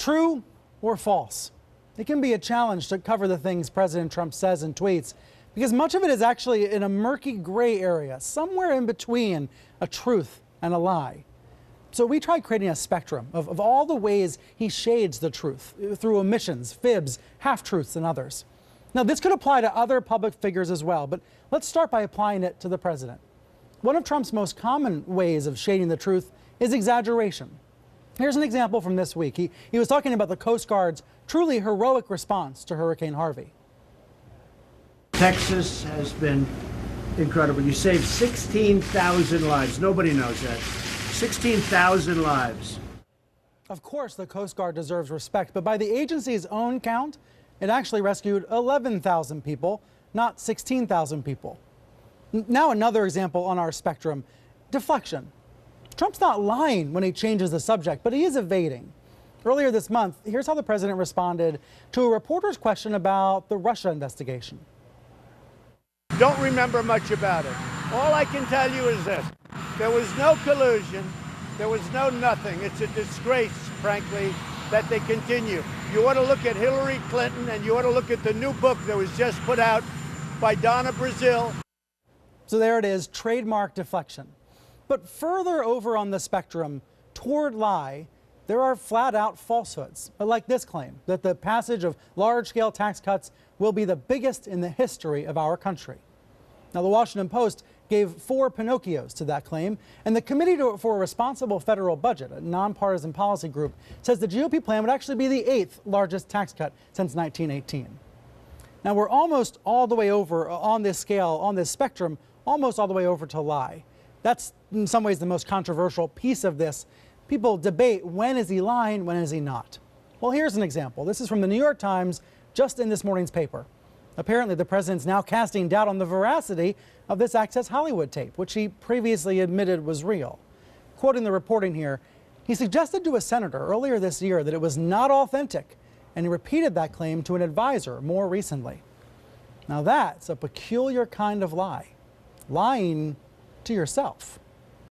True or false? It can be a challenge to cover the things President Trump says and tweets because much of it is actually in a murky gray area, somewhere in between a truth and a lie. So we tried creating a spectrum of all the ways he shades the truth through omissions, fibs, half-truths, and others. Now, this could apply to other public figures as well, but let's start by applying it to the president. One of Trump's most common ways of shading the truth is exaggeration. Here's an example from this week. He was talking about the Coast Guard's truly heroic response to Hurricane Harvey. Texas has been incredible. You saved 16,000 lives. Nobody knows that. 16,000 lives. Of course, the Coast Guard deserves respect, but by the agency's own count, it actually rescued 11,000 people, not 16,000 people. Now another example on our spectrum, deflection. Trump's not lying when he changes the subject, but he is evading. Earlier this month, here's how the president responded to a reporter's question about the Russia investigation. Don't remember much about it. All I can tell you is this. There was no collusion. There was no nothing. It's a disgrace, frankly, that they continue. You ought to look at Hillary Clinton and you ought to look at the new book that was just put out by Donna Brazile. So there it is, trademark deflection. But further over on the spectrum toward lie, there are flat-out falsehoods, like this claim that the passage of large-scale tax cuts will be the biggest in the history of our country. Now, the Washington Post gave 4 Pinocchios to that claim, and the Committee for a Responsible Federal Budget, a nonpartisan policy group, says the GOP plan would actually be the 8th largest tax cut since 1918. Now, we're almost all the way over on this scale, on this spectrum, almost all the way over to lie. That's in some ways the most controversial piece of this. People debate, when is he lying, when is he not? Well, here's an example. This is from the New York Times, just in this morning's paper. Apparently, the president's now casting doubt on the veracity of this Access Hollywood tape, which he previously admitted was real. Quoting the reporting here, he suggested to a senator earlier this year that it was not authentic, and he repeated that claim to an advisor more recently. Now that's a peculiar kind of lie. Lying to yourself.